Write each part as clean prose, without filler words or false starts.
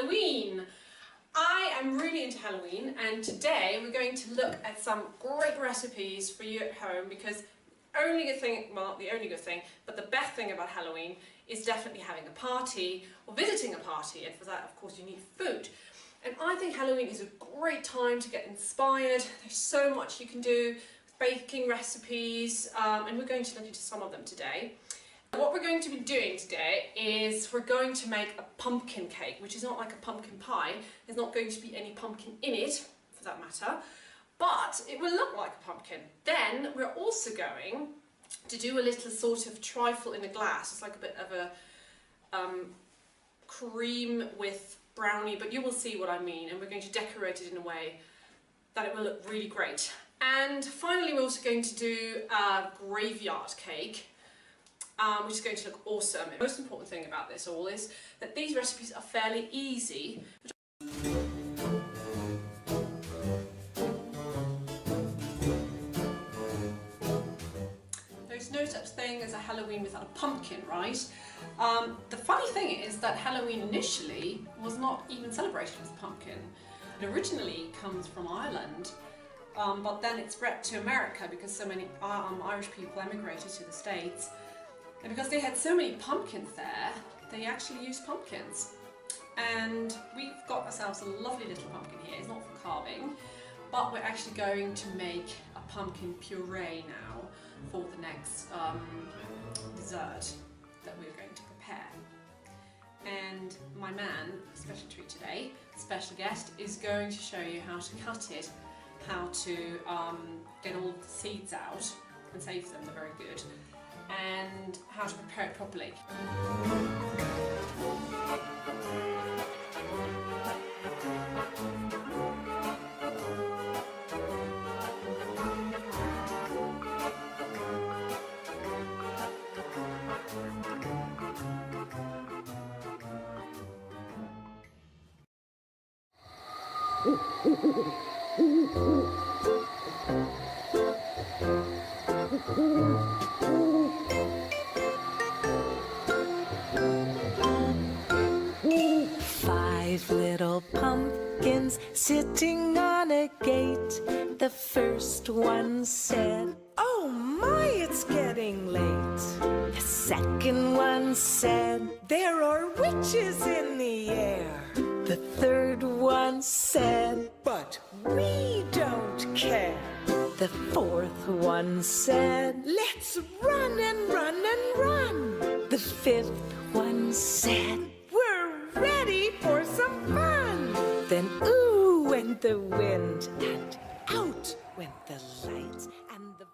Halloween. I am really into Halloween, and today we're going to look at some great recipes for you at home, because only good thing, well, the only good thing, but the best thing about Halloween is definitely having a party or visiting a party, and for that of course you need food. And I think Halloween is a great time to get inspired. There's so much you can do with baking recipes, and we're going to look into some of them today. What we're going to be doing today is we're going to make a pumpkin cake, which is not like a pumpkin pie. There's not going to be any pumpkin in it, for that matter, but it will look like a pumpkin. Then we're also going to do a little sort of trifle in a glass. It's like a bit of a cream with brownie, but you will see what I mean, and we're going to decorate it in a way that it will look really great. And finally we're also going to do a graveyard cake, which is going to look awesome. The most important thing about this all is that these recipes are fairly easy. There's no such thing as a Halloween without a pumpkin, right? The funny thing is that Halloween initially was not even celebrated as a pumpkin. It originally comes from Ireland, but then it spread to America because so many Irish people emigrated to the States. And because they had so many pumpkins there, they actually used pumpkins. And we've got ourselves a lovely little pumpkin here. It's not for carving, but we're actually going to make a pumpkin puree now for the next dessert that we're going to prepare. And my man, special treat today, special guest, is going to show you how to cut it, how to get all the seeds out and save them, they're very good, and how to prepare it properly. Five little pumpkins sitting on a gate. The first one said, "Oh my, it's getting late." The second one said, "There are witches in the air." The third one said, "But we don't care." The fourth one said, "Let's run and run and run." The fifth one said, "We're ready for some fun." Then ooh went the wind, and out went the lights, and the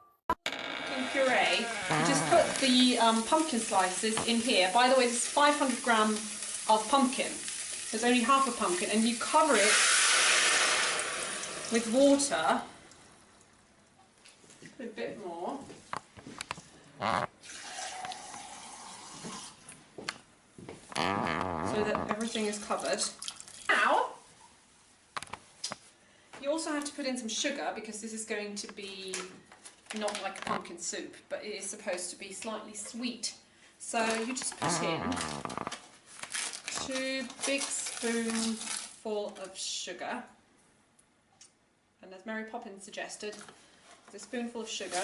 In puree, you just put the pumpkin slices in here. By the way, this is 500 grams of pumpkin. There's only half a pumpkin, and you cover it with water. Put a bit more. So that everything is covered. Now, you also have to put in some sugar, because this is going to be not like a pumpkin soup, but it is supposed to be slightly sweet. So you just put in 2 big spoonfuls of sugar. And as Mary Poppins suggested, a spoonful of sugar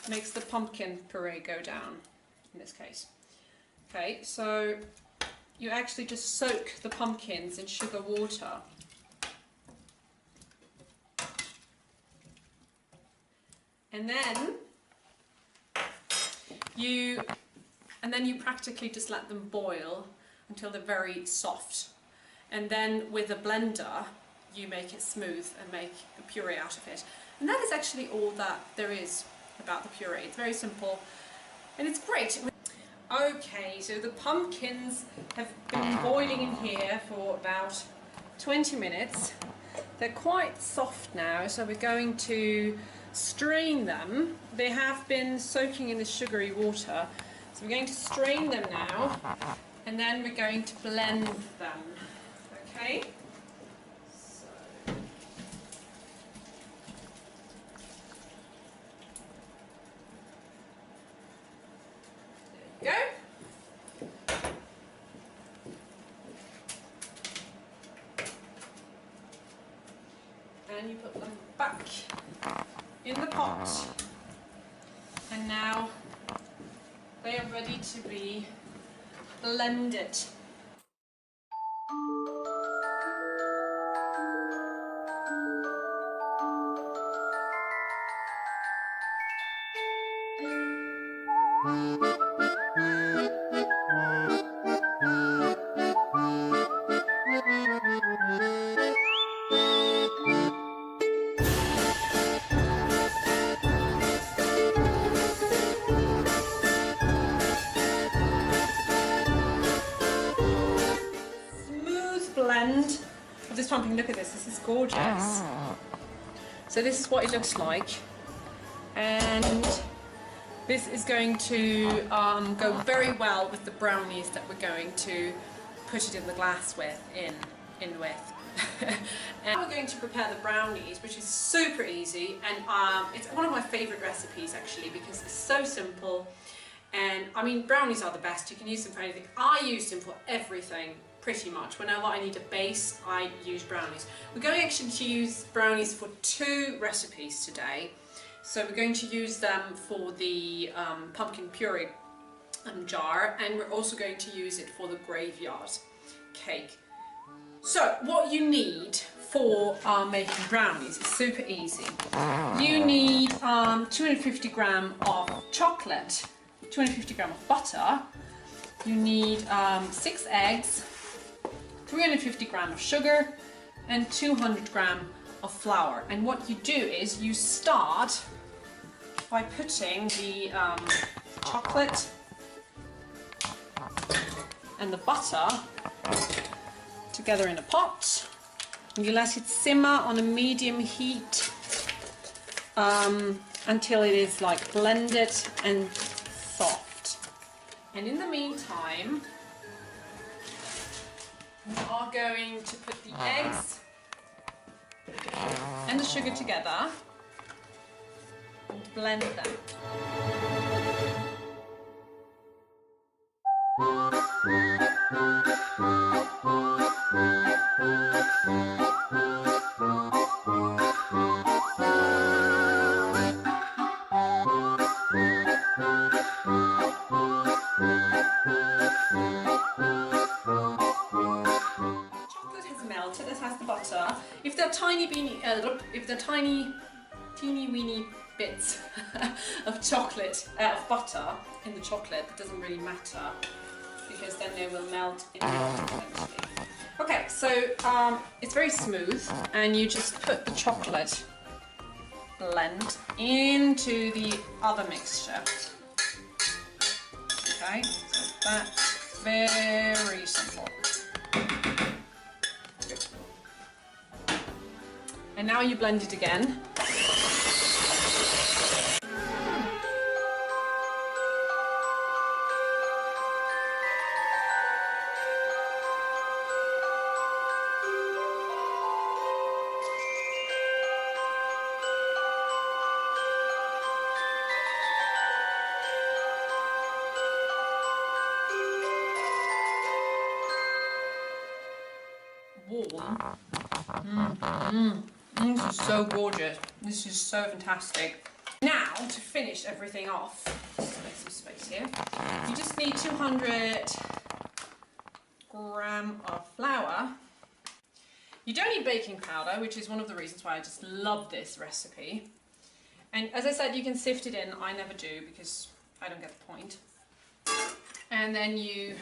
makes the pumpkin puree go down, in this case. Okay, so you actually just soak the pumpkins in sugar water. And then you practically just let them boil until they're very soft. And then with a blender, you make it smooth and make a puree out of it. And that is actually all that there is about the puree. It's very simple and it's great. Okay, so the pumpkins have been boiling in here for about 20 minutes. They're quite soft now, so we're going to strain them. They have been soaking in the sugary water, so we're going to strain them now, and then we're going to blend them. Okay? Go. and you put them back in the pot. And now they are ready to be blended. Blend of this pumpkin. Look at this. This is gorgeous. So this is what it looks like, and this is going to go very well with the brownies that we're going to put it in the glass with. And we're going to prepare the brownies, which is super easy, and it's one of my favorite recipes actually because it's so simple. And I mean, brownies are the best. You can use them for anything. I use them for everything. Pretty much. Whenever I need a base, I use brownies. We're going actually to use brownies for 2 recipes today. So we're going to use them for the pumpkin puree jar, and we're also going to use it for the graveyard cake. So what you need for making brownies is super easy. You need 250 gram of chocolate, 250 gram of butter. You need 6 eggs, 350 gram of sugar, and 200 gram of flour. And what you do is you start by putting the chocolate and the butter together in a pot. And you let it simmer on a medium heat until it is like blended and soft. And in the meantime, we are going to put the eggs and the sugar together and blend them. This has the butter. If they're teeny weeny bits of chocolate, of butter in the chocolate, it doesn't really matter because then they will melt in the water eventually. Okay, so it's very smooth, and you just put the chocolate blend into the other mixture. Okay, so that's very simple. And now you blend it again. Warm. This is so gorgeous. This is so fantastic. Now, to finish everything off, make some space here, you just need 200 gram of flour. You don't need baking powder, which is one of the reasons why I just love this recipe. And as I said, you can sift it in. I never do because I don't get the point. And then you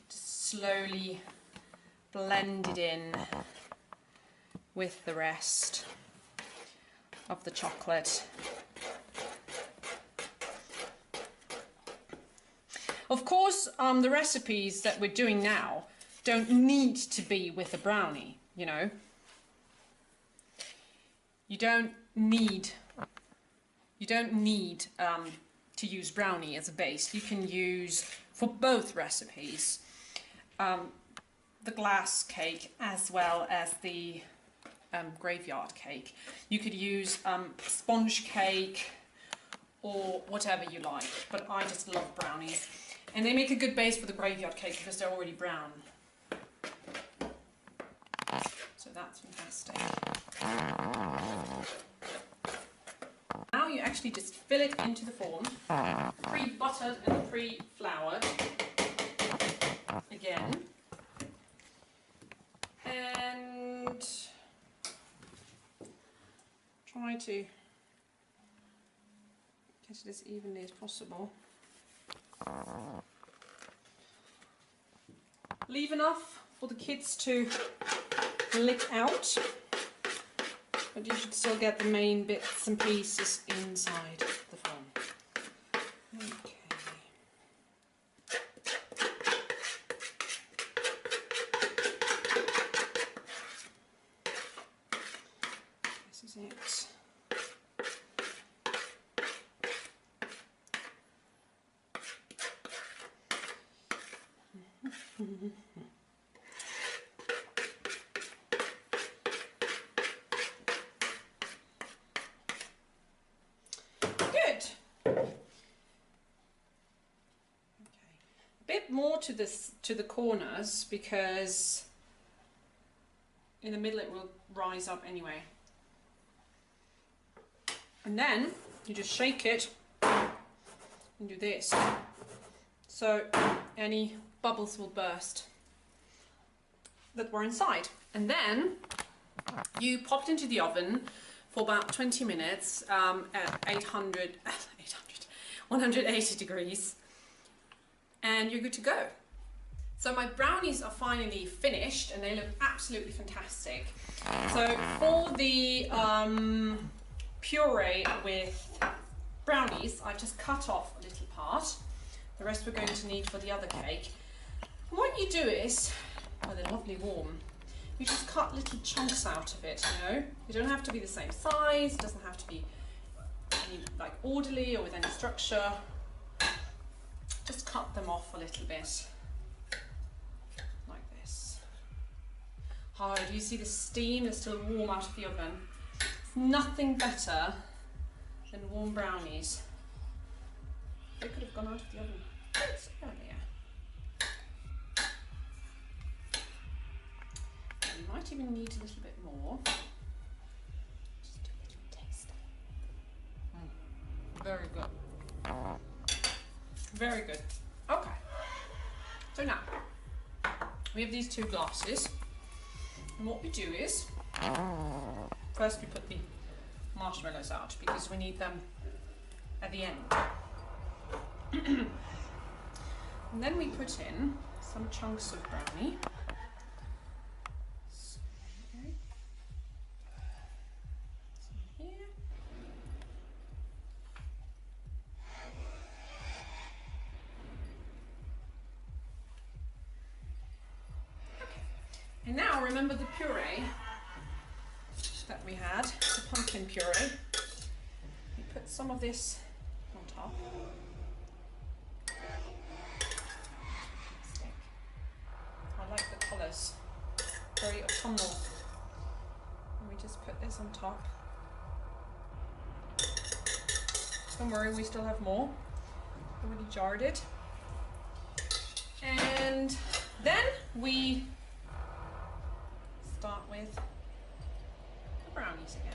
just slowly blend it in with the rest of the chocolate. Of course, the recipes that we're doing now don't need to be with a brownie, you know. You don't need to use brownie as a base. You can use, for both recipes, the glass cake as well as the graveyard cake. You could use sponge cake or whatever you like, but I just love brownies. And they make a good base for the graveyard cake because they're already brown. So that's fantastic. Now you actually just fill it into the form, pre-buttered and pre-floured again, and try to get it as evenly as possible. Leave enough for the kids to lick out, but you should still get the main bits and pieces inside the form. Okay. This is it. Good. Okay. A bit more to the corners, because in the middle it will rise up anyway. And then you just shake it and do this. So any bubbles will burst that were inside. And then you pop it into the oven for about 20 minutes at 180 degrees, and you're good to go. So my brownies are finally finished and they look absolutely fantastic. So for the puree with brownies, I've just cut off a little part. The rest we're going to need for the other cake. And what you do is, oh, they're lovely warm, you just cut little chunks out of it, you know? You don't have to be the same size, it doesn't have to be any, like, orderly or with any structure. Just cut them off a little bit, like this. Oh, do you see the steam that's still warm out of the oven? It's nothing better than warm brownies. They could have gone out of the oven earlier. You might even need a little bit more. Just do a little taste. Very good. Very good. Okay. So now, we have these two glasses. And what we do is, first we put the marshmallows out because we need them at the end. And then we put in some chunks of brownie. So, okay. Some here. Okay. And now remember the puree that we had, the pumpkin puree. We put some of this on top. I like the colours, very autumnal. And we just put this on top. Don't worry, we still have more. Already jarred it. And then we start with the brownies again.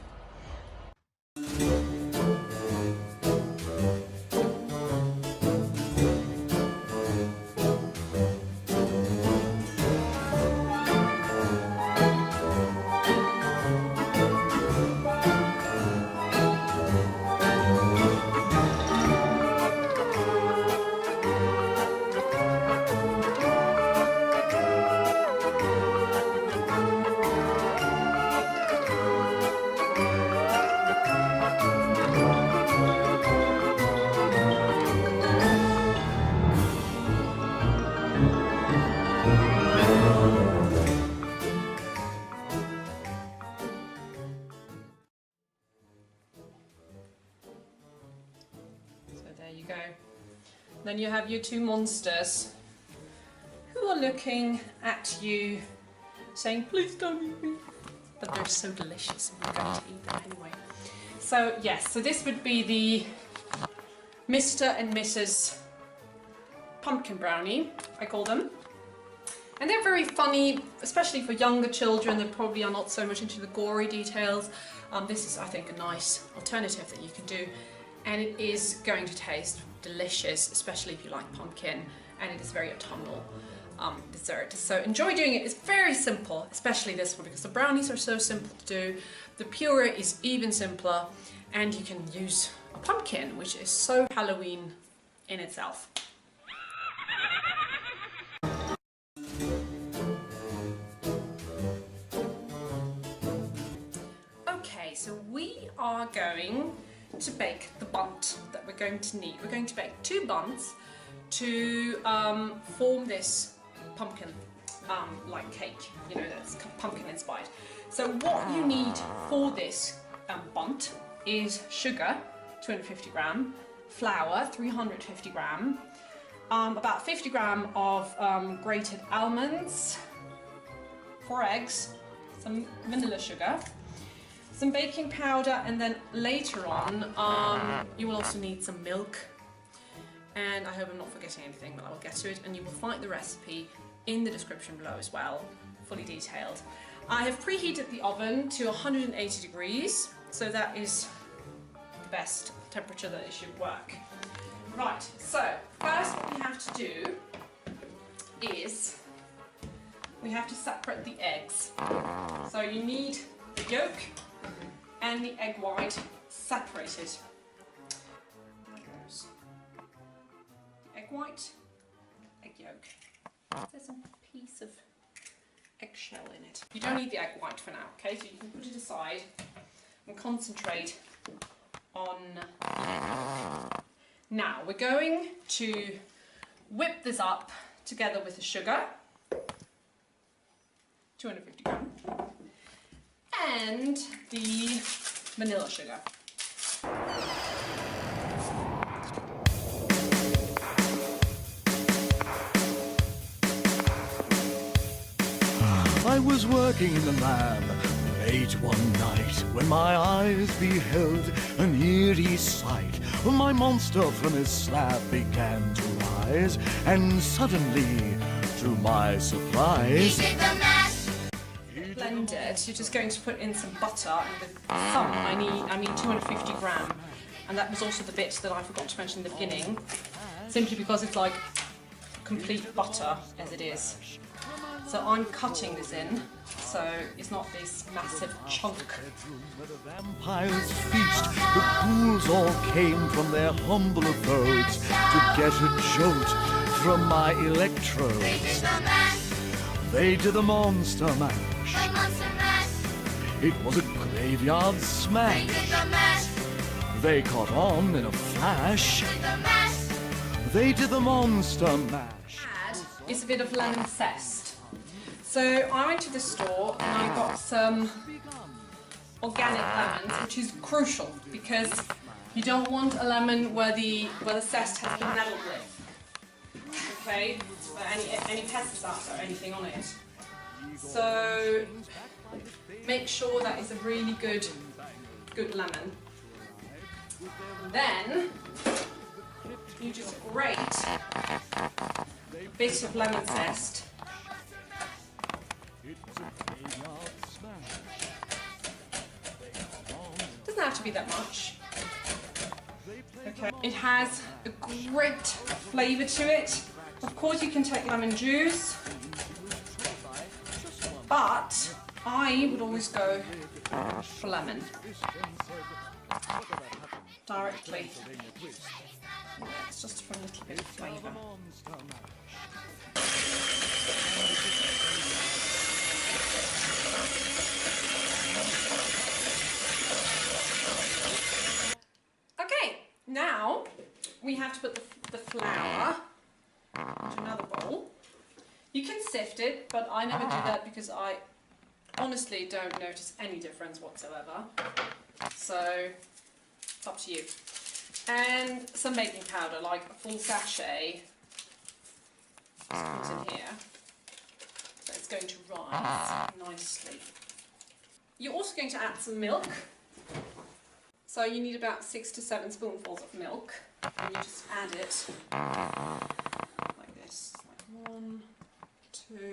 You go. Then you have your two monsters who are looking at you saying, please don't eat me. But they're so delicious and we're going to eat them anyway. So yes, so this would be the Mr. and Mrs. Pumpkin Brownie, I call them. And they're very funny, especially for younger children. They probably are not so much into the gory details. This is, I think, a nice alternative that you can do. And it is going to taste delicious, especially if you like pumpkin. And it is very autumnal dessert. So enjoy doing it. It's very simple, especially this one, because the brownies are so simple to do. The puree is even simpler. And you can use a pumpkin, which is so Halloween in itself. Okay, so we are going to bake the bundt that we're going to need. We're going to bake 2 buns to form this pumpkin like cake, you know, that's pumpkin inspired. So what you need for this bundt is sugar, 250 gram, flour, 350 gram, about 50 gram of grated almonds, 4 eggs, some vanilla sugar, some baking powder, and then later on you will also need some milk. And I hope I'm not forgetting anything, but I will get to it, and you will find the recipe in the description below as well, fully detailed. I have preheated the oven to 180 degrees, so that is the best temperature that it should work. Right, so first what we have to do is we have to separate the eggs. So you need the yolk and the egg white separated. There goes. Egg white, egg yolk. There's a piece of eggshell in it. You don't need the egg white for now, okay? So you can put it aside and concentrate on the egg. Now we're going to whip this up together with the sugar, 250 gram, and the vanilla sugar. I was working in the lab late one night when my eyes beheld an eerie sight. My monster from his slab began to rise, and suddenly, to my surprise, Blended, you're just going to put in some butter, and with some I mean 250 gram, and that was also the bit that I forgot to mention in the beginning, simply because it's like complete butter as it is. So I'm cutting this in, so it's not this massive chunk. where the vampires feast, the ghouls all came from their humble abodes to get a jolt from my electrodes. They did the monster mash. It was a graveyard smash. They caught on in a flash. They did the monster mash. Add is a bit of lemon zest. So I went to the store and I got some organic lemons, which is crucial because you don't want a lemon where the zest has been meddled with. Okay, any pesticides or anything on it. So make sure that it's a really good lemon. Then you just grate a bit of lemon zest. Doesn't have to be that much. Okay. It has a great flavour to it. Of course you can take lemon juice, but I would always go for lemon. Directly. It's just for a little bit of flavour. Okay, now we have to put the flour into another bowl. You can sift it, but I never do that because I honestly don't notice any difference whatsoever. So it's up to you. And some baking powder, like a full sachet. Just put in here. So it's going to rise nicely. You're also going to add some milk. So you need about 6 to 7 spoonfuls of milk. And you just add it like this. Like 1, 2, 2,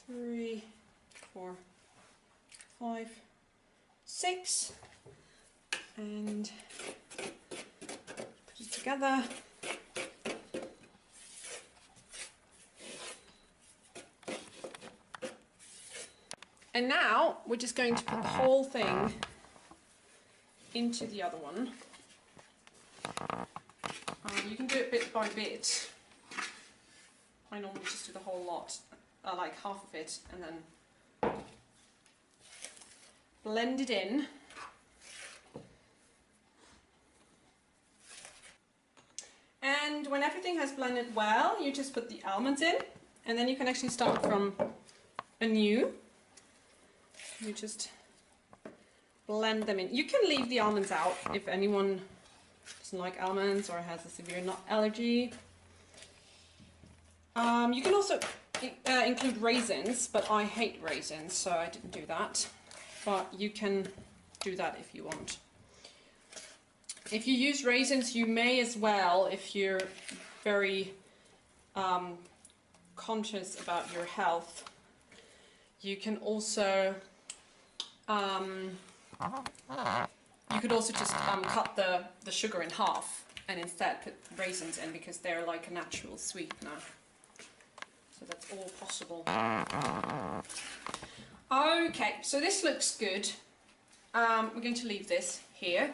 3, 4, 5, 6, and put it together. And now we're just going to put the whole thing into the other one. You can do it bit by bit. I normally just do the whole lot, like half of it, and then blend it in. And when everything has blended well, you just put the almonds in, and then you can actually start from anew. You just blend them in. You can leave the almonds out if anyone doesn't like almonds or has a severe nut allergy. You can also include raisins, but I hate raisins, so I didn't do that. But you can do that if you want. If you use raisins, you may as well, if you're very conscious about your health. You can also you could also just cut the sugar in half and instead put raisins in, because they're like a natural sweetener. So that's all possible. Okay, so this looks good. We're going to leave this here.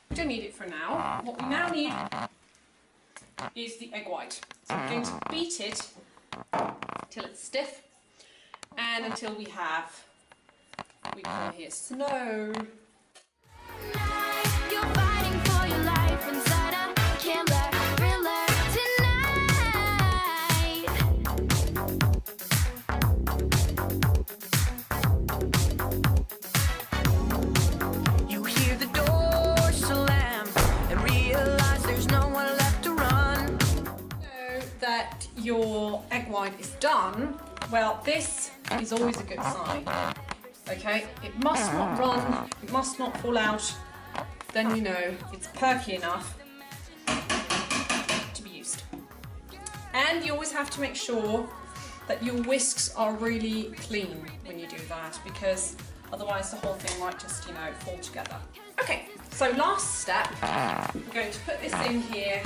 We don't need it for now. What we now need is the egg white. So we're going to beat it till it's stiff and until we have, we call here snow. You're fighting for your life inside a killer thriller tonight. You hear the door slam and realize there's no one left to run. Know that your egg white is done. Well, this is always a good sign. Okay, it must not run, it must not fall out. Then you know it's perky enough to be used. And you always have to make sure that your whisks are really clean when you do that, because otherwise the whole thing might just, you know, fall together. Okay, so last step, we're going to put this in here.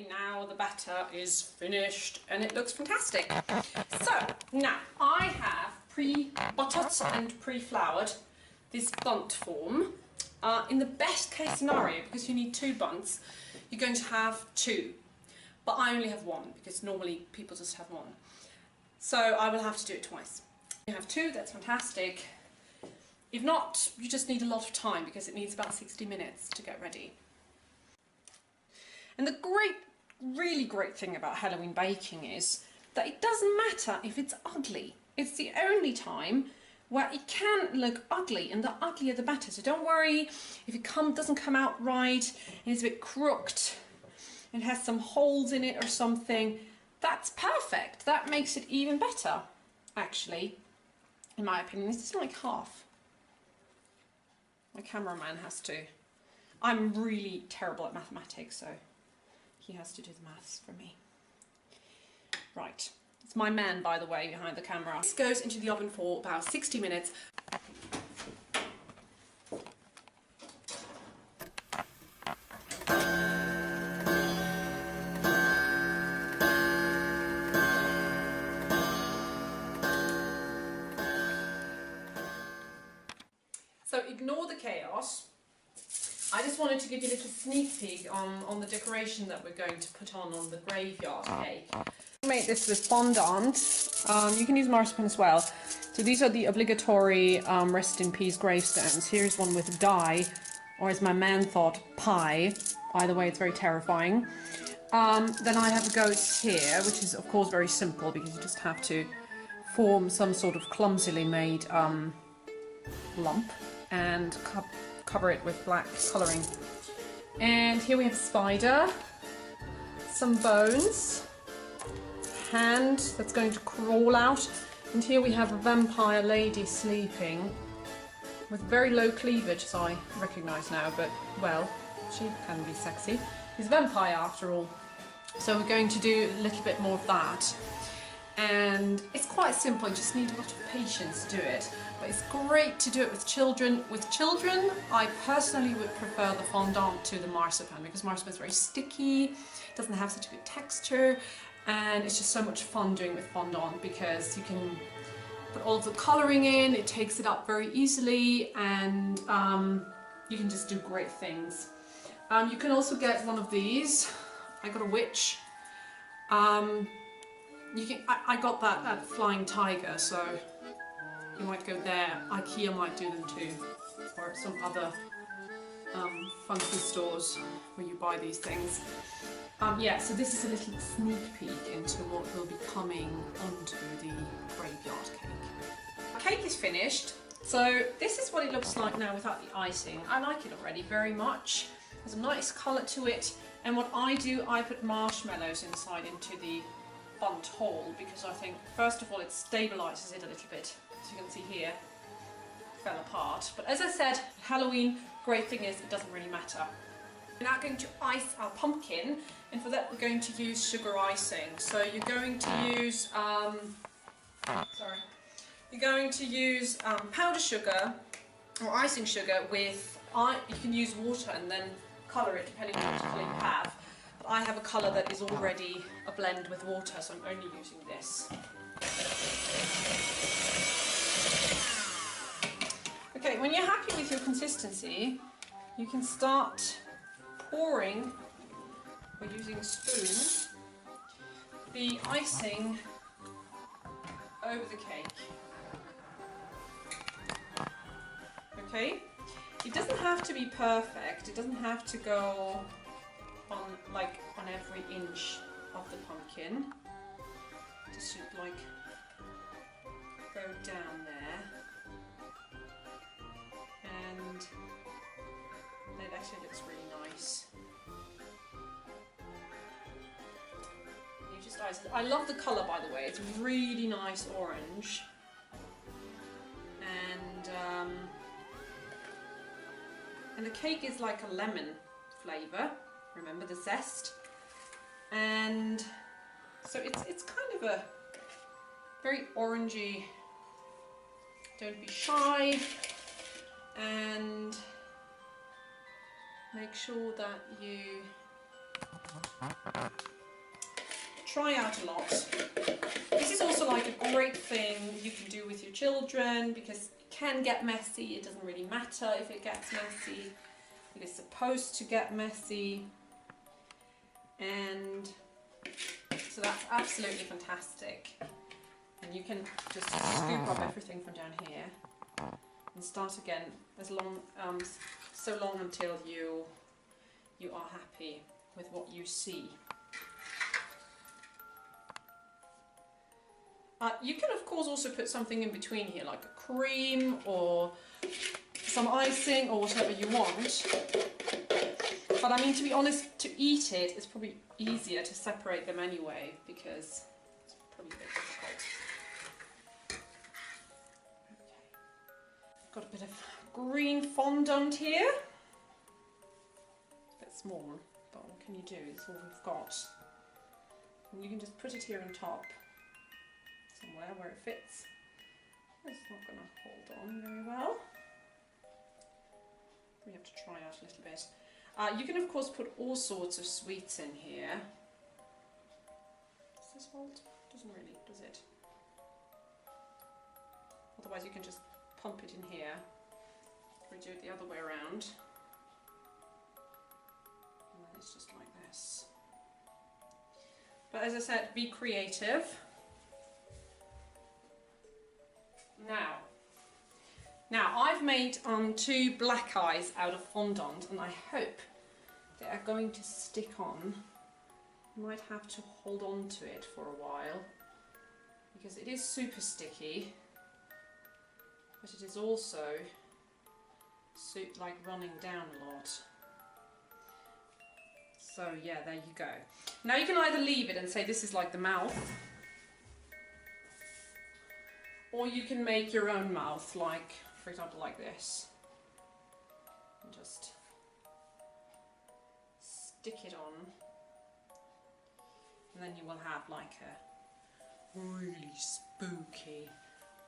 Now the batter is finished and it looks fantastic. So now I have pre-buttered and pre-floured this bundt form. In the best case scenario, because you need 2 bunts, you're going to have 2, but I only have 1 because normally people just have 1. So I will have to do it twice. You have 2, that's fantastic. If not, you just need a lot of time because it needs about 60 minutes to get ready. And the really great thing about Halloween baking is that it doesn't matter if it's ugly. It's the only time where it can look ugly, and the uglier the better. So don't worry if it doesn't come out right and it's a bit crooked and has some holes in it or something. That's perfect. That makes it even better, actually, in my opinion. This is like half. My cameraman has to. I'm really terrible at mathematics, so he has to do the maths for me. Right, it's my man, by the way, behind the camera. This goes into the oven for about 60 minutes. So ignore the chaos. I just wanted to give you a little sneak peek on the decoration that we're going to put on the graveyard cake. I made this with fondant. You can use marzipan as well. So these are the obligatory rest in peace gravestones. Here's one with dye, or as my man thought, pie. Either way, it's very terrifying. Then I have a ghost here, which is of course very simple because you just have to form some sort of clumsily made lump and cover it with black colouring. And here we have a spider, some bones, hand that's going to crawl out, and here we have a vampire lady sleeping with very low cleavage, as I recognise now, but well, she can be sexy. She's a vampire after all. So we're going to do a little bit more of that. And it's quite simple, you just need a lot of patience to do it. But it's great to do it with children. With children, I personally would prefer the fondant to the marzipan, because marzipan is very sticky, doesn't have such a good texture, and it's just so much fun doing it with fondant because you can put all of the colouring in, it takes it up very easily, and you can just do great things. You can also get one of these. I got a witch. I got that at Flying Tiger, so you might go there. IKEA might do them too, or some other funky stores where you buy these things. Yeah, so this is a little sneak peek into what will be coming onto the graveyard cake. Cake is finished, so this is what it looks like now without the icing. I like it already very much. There's a nice colour to it, and what I do, I put marshmallows inside into the bundt hole, because I think first of all it stabilises it a little bit. As you can see here, it fell apart. But as I said, Halloween, great thing is it doesn't really matter. We're now going to ice our pumpkin, and for that we're going to use sugar icing. So you're going to use powder sugar or icing sugar with, you can use water and then colour it depending on what colour you have. But I have a colour that is already a blend with water, so I'm only using this. Okay, when you're happy with your consistency, you can start pouring, or using a spoon, the icing over the cake. Okay? It doesn't have to be perfect, it doesn't have to go on every inch of the pumpkin. It just should go down there. And it actually looks really nice. You just ice it. I love the colour, by the way, it's really nice orange. And the cake is like a lemon flavour, remember the zest. And so it's kind of a very orangey, don't be shy, and make sure that you try out a lot. This is also like a great thing you can do with your children, because it can get messy. It doesn't really matter if it gets messy. It is supposed to get messy. And so that's absolutely fantastic. And you can just scoop up everything from down here and start again so long until you are happy with what you see. You can of course also put something in between here, like a cream or some icing or whatever you want. But I mean, to be honest, to eat it, it's probably easier to separate them anyway, because it's probably a bit difficult. Okay. Got a bit of green fondant here. It's a bit small, but what can you do? It's all we've got. And you can just put it here on top, somewhere where it fits. It's not going to hold on very well. We have to try out a little bit. You can of course put all sorts of sweets in here. Does this hold? Doesn't really, does it? Otherwise you can just pump it in here, or do it the other way around. And then it's just like this. But as I said, be creative. Now I've made 2 black eyes out of fondant, and I hope they are going to stick on. You might have to hold on to it for a while, because it is super sticky, but it is also suit like running down a lot. So yeah, there you go. Now you can either leave it and say this is like the mouth, or you can make your own mouth, like, for example, like this. And just stick it on. And then you will have like a really spooky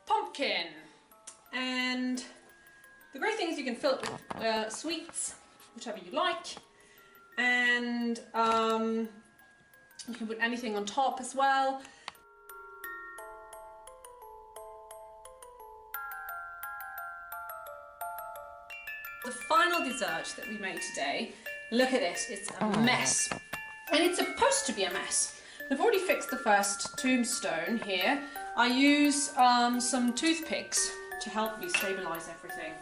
pumpkin. And the great thing is you can fill it with sweets, whichever you like. And you can put anything on top as well. The final dessert that we made today, look at this, it's a mess. And it's supposed to be a mess. I've already fixed the first tombstone here. I use some toothpicks to help me stabilise everything.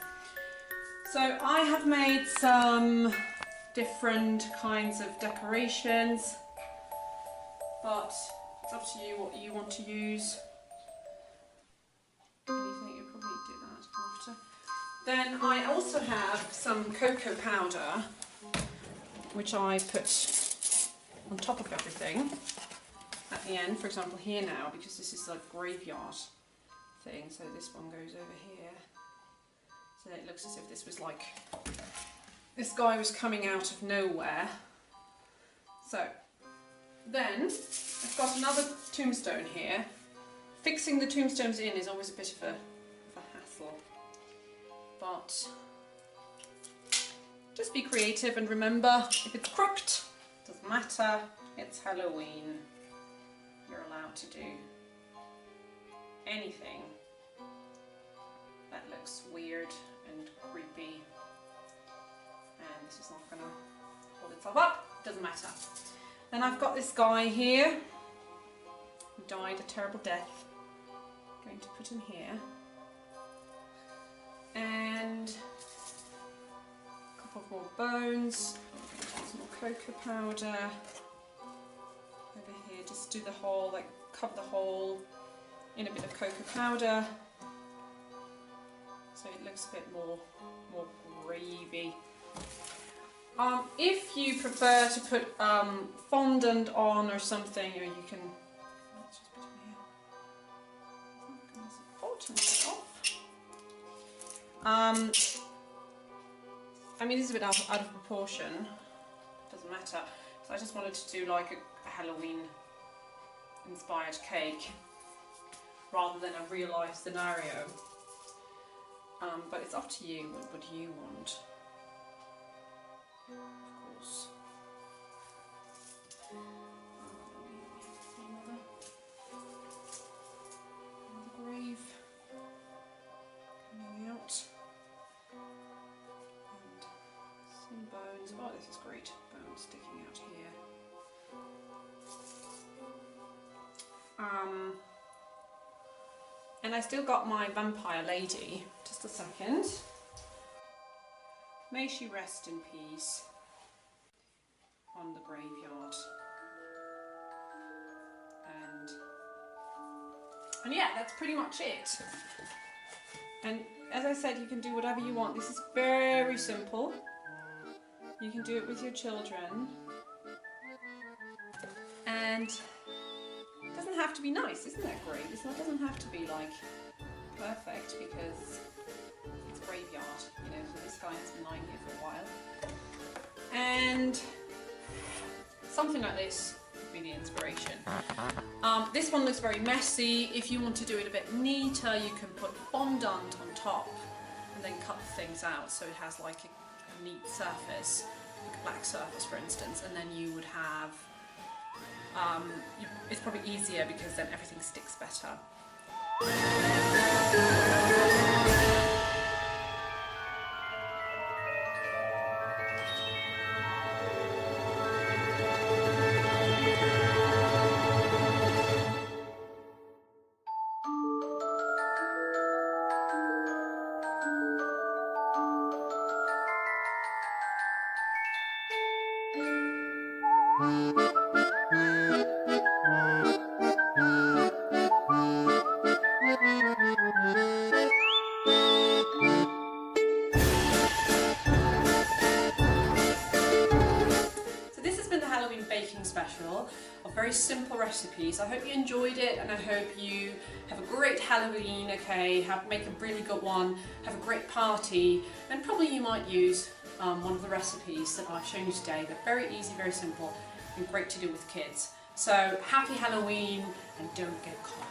So I have made some different kinds of decorations, but it's up to you what you want to use. Anything, you'll probably do that after. Then I also have some cocoa powder, which I put on top of everything at the end, for example here now, because this is like graveyard thing, so this one goes over here. So it looks as if this was like, this guy was coming out of nowhere. So then I've got another tombstone here. Fixing the tombstones in is always a bit of a hassle, but just be creative and remember, if it's crooked, doesn't matter, it's Halloween. You're allowed to do anything that looks weird and creepy, and this is not going to hold itself up, doesn't matter. Then I've got this guy here who died a terrible death. I'm going to put him here, and a couple of more bones, some more cocoa powder over here, just do the whole, like cover the hole in a bit of cocoa powder so it looks a bit more gravy. If you prefer to put fondant on or something, or you can, let's just put it here. It's not going to off. I mean, this is a bit out of proportion, doesn't matter. So I just wanted to do like a Halloween inspired cake rather than a real life scenario. But it's up to you what you want, of course. Another grave coming out, and some bones. Oh, this is great. Bones sticking out here. And I still got my vampire lady. Just a second. May she rest in peace on the graveyard. And yeah, that's pretty much it. And as I said, you can do whatever you want. This is very simple. You can do it with your children. And it doesn't have to be nice, isn't that great? It doesn't have to be like perfect, because it's graveyard, you know, so this guy has been lying here for a while. And something like this would be the inspiration. This one looks very messy. If you want to do it a bit neater, you can put fondant on top and then cut things out so it has like a neat surface, like a black surface for instance, and then you would have it's probably easier because then everything sticks better. baking special of very simple recipes. I hope you enjoyed it, and I hope you have a great Halloween, okay? Make a really good one, have a great party, and probably you might use one of the recipes that I've shown you today. They're very easy, very simple, and great to do with kids. So happy Halloween, and don't get caught.